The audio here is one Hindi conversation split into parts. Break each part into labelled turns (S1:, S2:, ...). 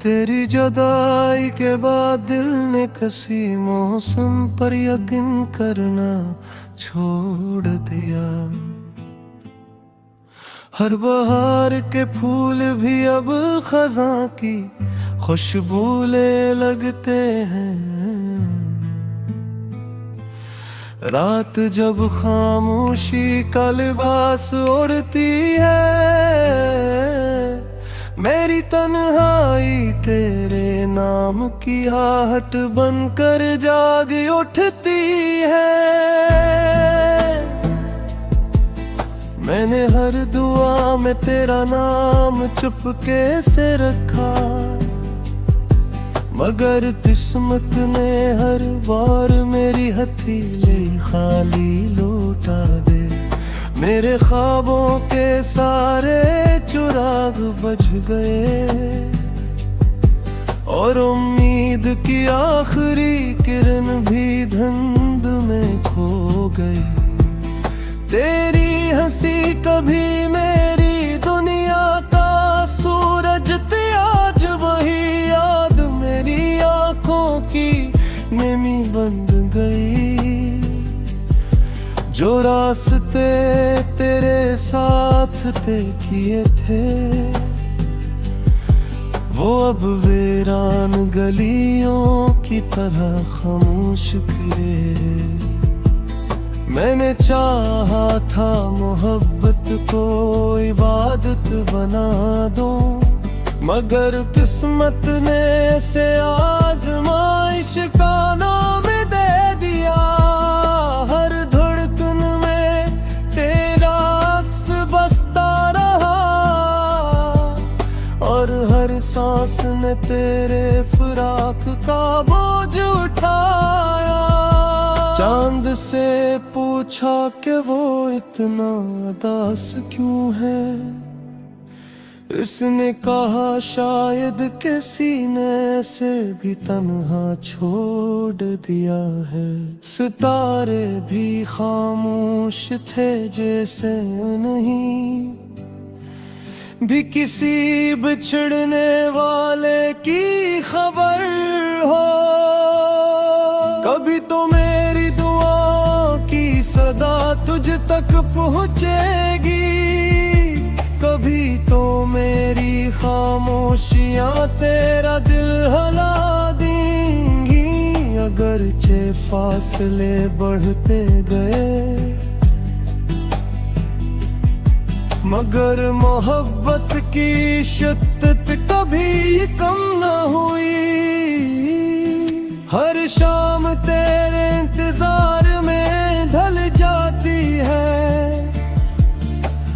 S1: तेरी जुदाई के बाद दिल ने किसी मौसम पर यकीन करना छोड़ दिया। हर बहार के फूल भी अब खज़ां की खुशबू ले लगते हैं। रात जब खामोशी का लिबास ओढ़ती है, मेरी तन्हाई तेरे नाम की आहट बनकर जाग उठती है। मैंने हर दुआ में तेरा नाम चुपके से रखा, मगर किस्मत ने हर बार मेरी हथेली खाली लौटा दे। मेरे ख्वाबों के सारे चिराग बुझ गए और उम्मीद की आखिरी किरण भी धुंध में खो गई। तेरी हंसी कभी मेरी दुनिया का सूरज थी, आज वही याद मेरी आंखों की नमी बन गई। जो रास्ते तेरे साथ तय किए थे, वो अब वीरान गलियों की तरह खामोश फिरे। मैंने चाहा था मोहब्बत को इबादत बना दूं, मगर किस्मत ने इसे आज़माइश का नाम दे दिया। हर धड़कन में तेरा अक्स बसता रहा और हर सांस ने तेरे फिराक का बोझ उठाया। चांद से पूछा कि वो इतना उदास क्यों है, इसने कहा शायद किसी ने से भी तन्हा छोड़ दिया है। सितारे भी खामोश थे जैसे नहीं भी किसी बिछड़ने वाले की खबर हो। कभी तो मेरी दुआ की सदा तुझ तक पहुँचेगी, कभी तो मेरी खामोशियाँ तेरा दिल हिला देंगी। अगरचे फासले बढ़ते गए, मगर मोहब्बत की शिद्दत कभी कम न हुई। हर शाम तेरे इंतजार में ढल जाती है,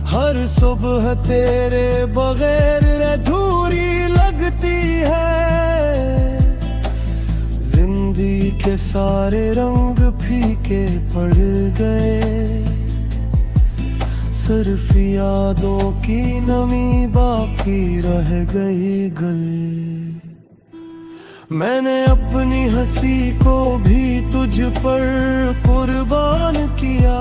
S1: हर सुबह तेरे बगैर अधूरी लगती है। जिंदगी के सारे रंग फीके पड़ गए, सिर्फ यादों की नमी बाकी रह गई गल। मैंने अपनी हंसी को भी तुझ पर कुर्बान किया,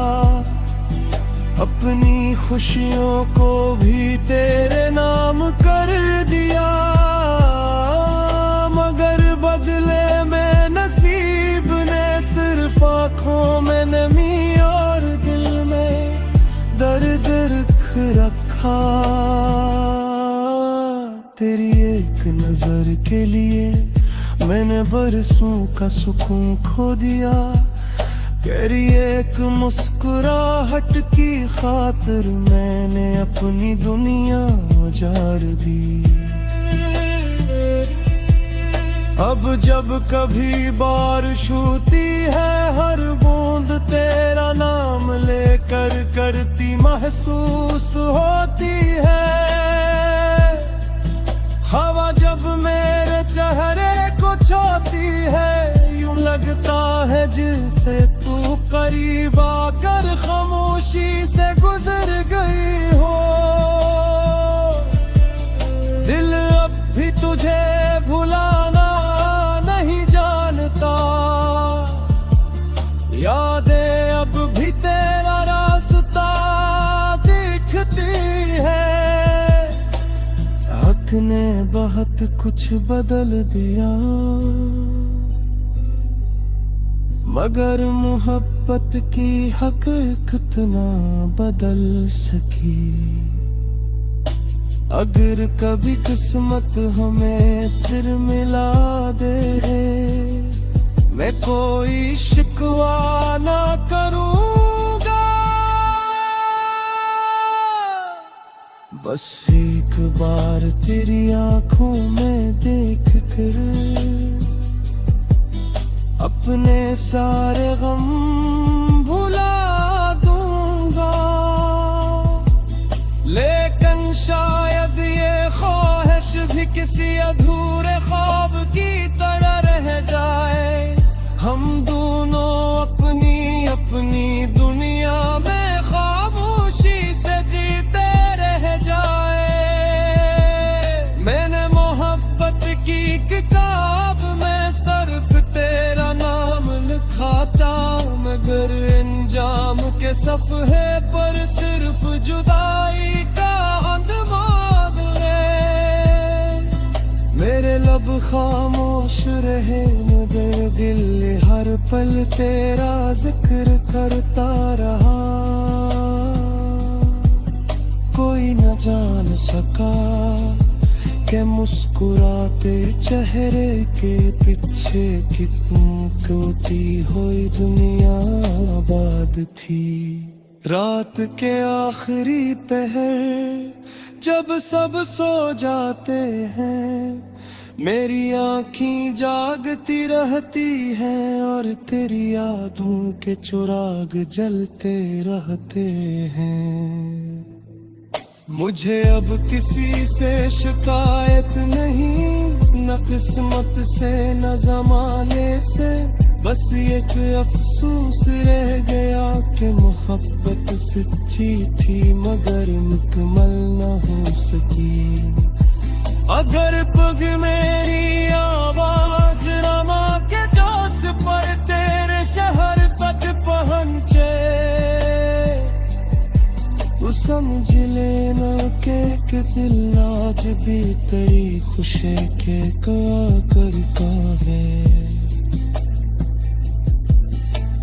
S1: अपनी खुशियों को भी तेरे नाम कर दिया। मगर बदले में नसीब ने सिर्फ आँखों में नमी और दिल में दर्द रख रखा। तेरी एक नजर के लिए मैंने बरसों का सुकून खो दिया, तेरी एक मुस्कुराहट की खातिर मैंने अपनी दुनिया उजाड़ दी। अब जब कभी बारिश होती है, हर बूंद तेरा नाम लेकर करती महसूस होती है। हवा जब मेरे चेहरे को छूती है, यूं लगता है जिसे तू करीब आकर खामोशी से गुजर गई हो। दिल अब भी तुझे भुलाना नहीं जानता, यादें अब भी तेरा रास्ता दिखती है। वक्त ने बहुत कुछ बदल दिया, मगर मोहब्बत की हकीकत ना बदल सकी। अगर कभी किस्मत हमें फिर मिला दे, मैं कोई शिकवा ना करूंगा। बस एक बार तेरी आंखों में देख कर अपने सारे गम भुला दूंगा। लेकिन शायद ये ख्वाहिश भी किसी अधूरे ख्वाब की तरह रह जाए। हम दोनों अपनी अपनी दुनिया में खामोशी से जीते रह जाए। मैंने मोहब्बत की किताब में सिर्फ तेरा नाम लिखा था, मगर अंजाम के सफ़हे पर सिर्फ जुदाई का अंदमान है। मेरे लब खामोश रहे मगर दिल हर पल तेरा जिक्र करता रहा। कोई न जान सका कि मुस्कुराते चेहरे के पीछे कितनी टूटी हुई दुनिया आबाद थी। रात के आखिरी पहर जब सब सो जाते हैं, मेरी आँखें जागती रहती हैं और तेरी यादों के चिराग जलते रहते हैं। मुझे अब किसी से शिकायत नहीं, न किस्मत से न ज़माने से। बस एक अफसोस रह गया कि मोहब्बत सच्ची थी मगर मुकम्मल न हो सकी। अगर पग मेरी आवाज रमा के जोश पर तेरे शहर तक पहुँचे, तू समझ लेना कि दिल आज भी तेरी खुशी के दुआ करता है।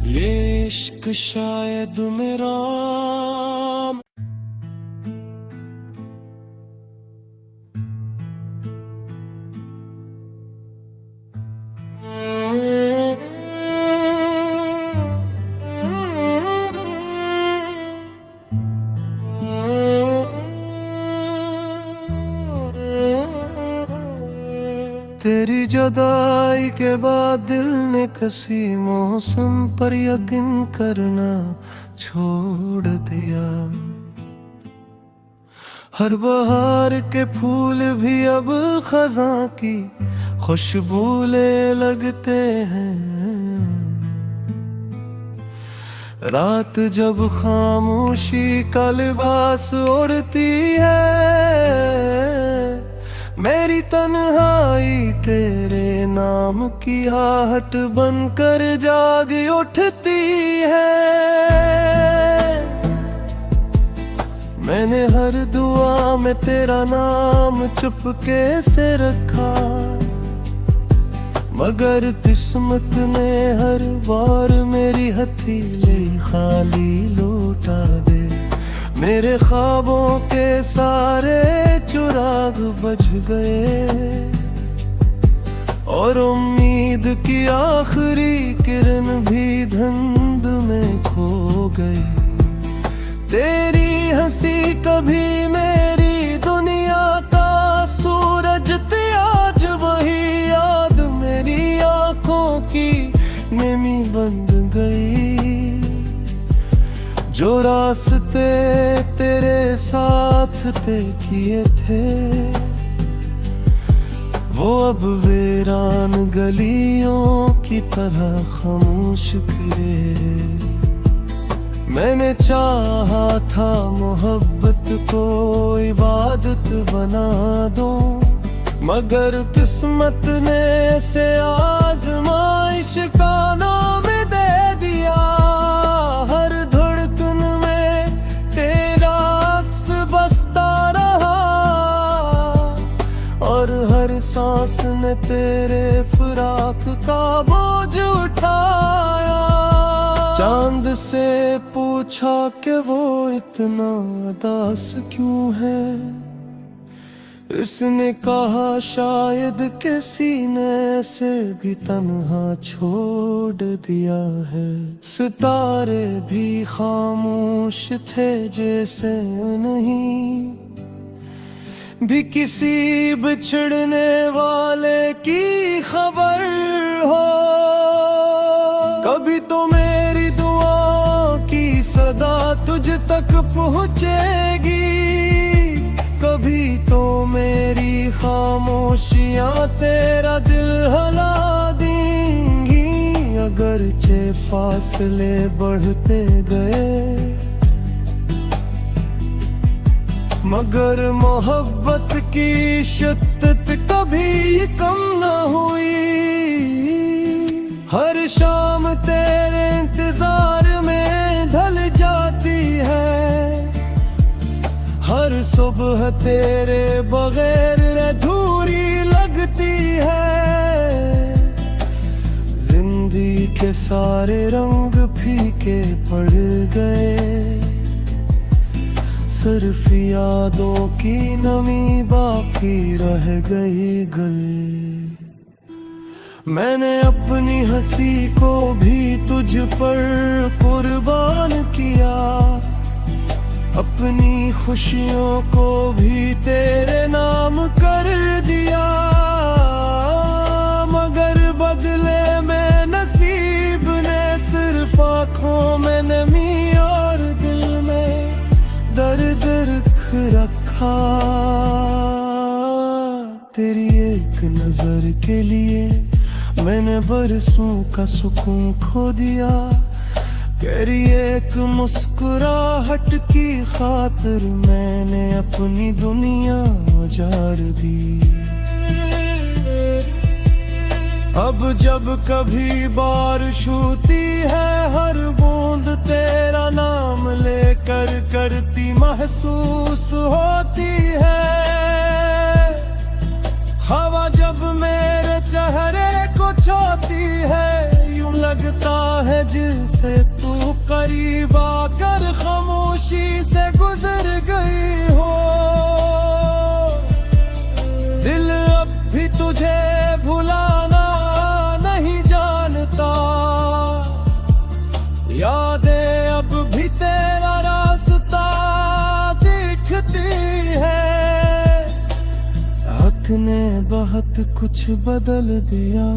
S1: ये इश्क शायद मेरा तेरी जुदाई के बाद दिल ने किसी मौसम पर यकीन करना छोड़ दिया। हर बहार के फूल भी अब खज़ां की खुशबू ले लगते हैं। रात जब खामोशी का लिबास ओढ़ती है, मेरी तन्हाई तेरे नाम की आहट बनकर जाग उठती है। मैंने हर दुआ में तेरा नाम चुपके से रखा, मगर किस्मत ने हर बार मेरी हथेली खाली लौटा दे। मेरे ख्वाबों के सारे चिराग बुझ गए और उम्मीद की आखिरी किरण भी धुंध में खो गई। तेरी हंसी कभी मेरी दुनिया का सूरज थी, आज वही याद मेरी आंखों की नमी बन गई। जो रास्ते तेरे साथ तय किए थे वो अब वीरान गलियों की तरह खामोश फिरे। मैंने चाहा था मोहब्बत को इबादत बना दूं, मगर किस्मत ने से आजमाइश का नाम दे दिया। हर धड़कन में तेरा अक्स बसता रहा, तेरे फिराक का बोझ उठाया। चांद से पूछा कि वो इतना उदास क्यों है। उसने कहा शायद के सीने से भी तन्हा छोड़ दिया है। सितारे भी खामोश थे जैसे नहीं भी किसी बिछड़ने वाले की खबर हो। कभी तो मेरी दुआ की सदा तुझ तक पहुँचेगी, कभी तो मेरी खामोशियाँ तेरा दिल हिला देंगी। अगरचे फासले बढ़ते गए मगर मोहब्बत की शिद्दत कभी कम न हुई। हर शाम तेरे इंतजार में ढल जाती है, हर सुबह तेरे बगैर अधूरी लगती है। जिंदगी के सारे रंग फीके पड़ गए, सिर्फ यादों की नमी बाकी रह गई गल। मैंने अपनी हंसी को भी तुझ पर कुर्बान किया, अपनी खुशियों को भी तेरे नाम कर दिया। मगर बदले में नसीब ने सिर्फ आँखों में नमी और दिल में दर्द रख रखा। तेरी एक नजर के लिए मैंने बरसों का सुकून खो दिया। तेरी एक मुस्कुराहट की खातिर मैंने अपनी दुनिया उजाड़ दी। अब जब कभी बारिश होती है हर बूंद तेरा नाम लेकर करती महसूस होती है। हवा जब मेरे चेहरे को छूती है यूं लगता है जिसे तू करीब आकर खामोशी से गुजर गई हो। दिल अब भी तुझे भुलाना नहीं जानता, यादें अब भी तेरा रास्ता दिखती है। वक्त ने बहुत कुछ बदल दिया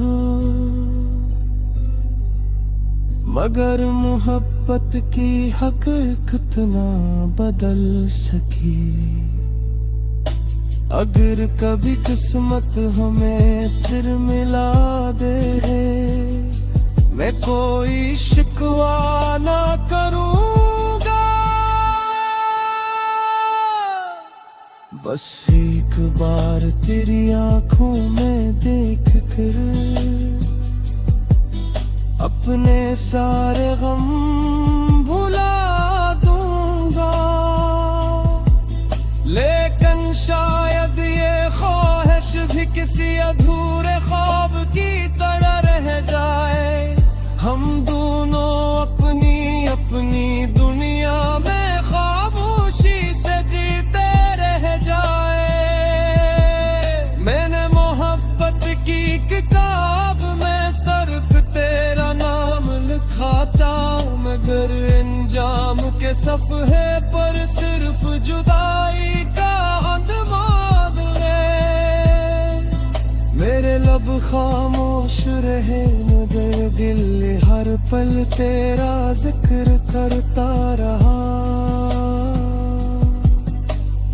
S1: मगर मोहब्बत की हकीकत ना बदल सकी। अगर कभी किस्मत हमें फिर मिला दे मैं कोई शिकवा ना करूँगा। बस एक बार तेरी आँखों में देख कर अपने सारे गम भुला दूंगा। लेकिन शायद ये ख्वाहिश भी किसी अधूरे ख्वाब की तरह रह जाए। हम दोनों अपनी अपनी दुनिया में खामोशी से जीते रह जाए। मैंने मोहब्बत की किताब में सिर्फ तेरा नाम लिखा था मगर अंजाम के सफ़हे पर सिर्फ जुदाई का अंदमान है। मेरे लब खामोश रहे मगर दिल हर पल तेरा जिक्र करता रहा।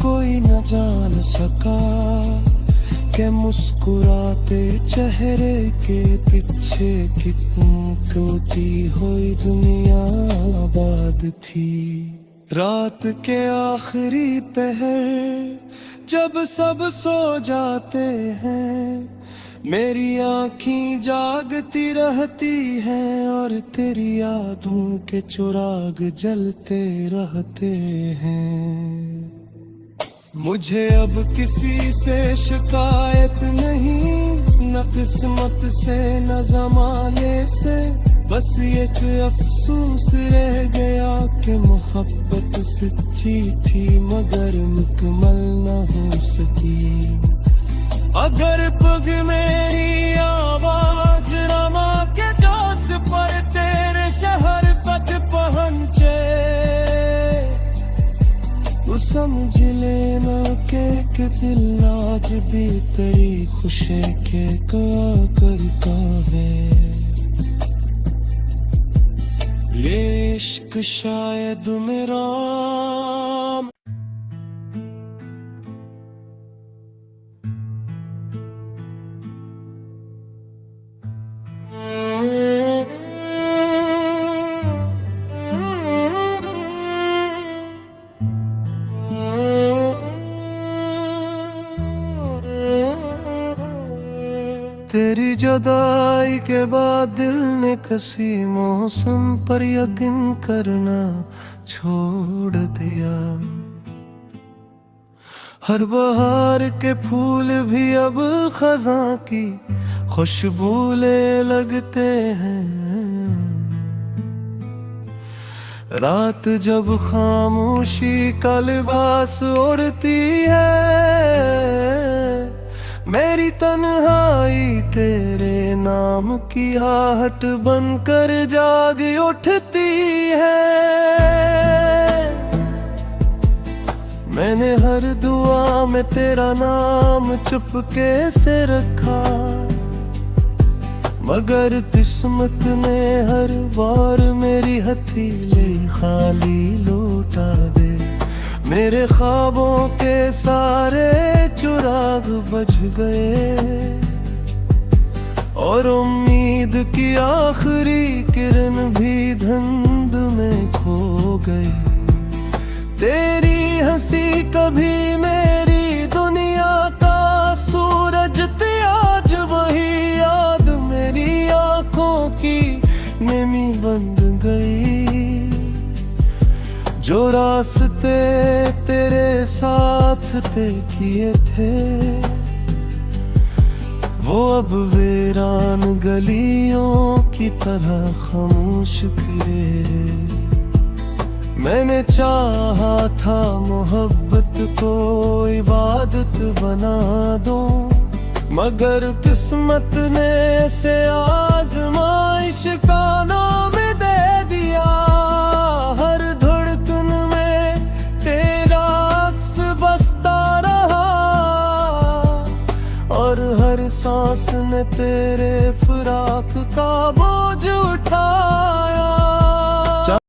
S1: कोई न जान सका कि मुस्कुराते चेहरे के पीछे कितनी टूटी हुई दुनिया आबाद थी। रात के आखिरी पहर जब सब सो जाते हैं मेरी आँखें जागती रहती हैं और तेरी यादों के चिराग जलते रहते हैं। मुझे अब किसी से शिकायत नहीं न किस्मत से न जमाने से, बस एक अफसोस रह गया कि मोहब्बत सच्ची थी मगर मुकम्मल न हो सकी। अगर पग मेरी आवाज रमा के जोश पर तेरे शहर तक पहुंचे, तू समझ लेना के दिल आज भी तेरी खुशी के कहा करता है। ये इश्क शायद मेरा तेरी जुदाई के बाद दिल ने किसी मौसम पर यकीन करना छोड़ दिया। हर बहार के फूल भी अब खज़ां की खुशबू ले लगते हैं। रात जब खामोशी का लिबास ओढ़ती है, मेरी तन्हाई तेरे नाम की आहट बनकर जाग उठती है। मैंने हर दुआ में तेरा नाम चुपके से रखा, मगर किस्मत ने हर बार मेरी हथेली खाली लौटा दे। मेरे ख्वाबों के सारे चिराग बुझ गए और उम्मीद की आखिरी किरण भी धुंध में खो गई। तेरी हंसी कभी मेरी दुनिया का सूरज थी, आज वही याद मेरी आंखों की नमी बन गई। जो रास्ते तेरे साथ तय किए थे, वो अब वीरान गलियों की तरह खामोश फिरे। मैंने चाहा था मोहब्बत को इबादत बना दूं, मगर किस्मत ने से आजमाइश का नाम दे दिया। हर धड़कन में तेरा अक्स बसता रहा और हर सांस ने तेरे फिराक का बोझ उठाया।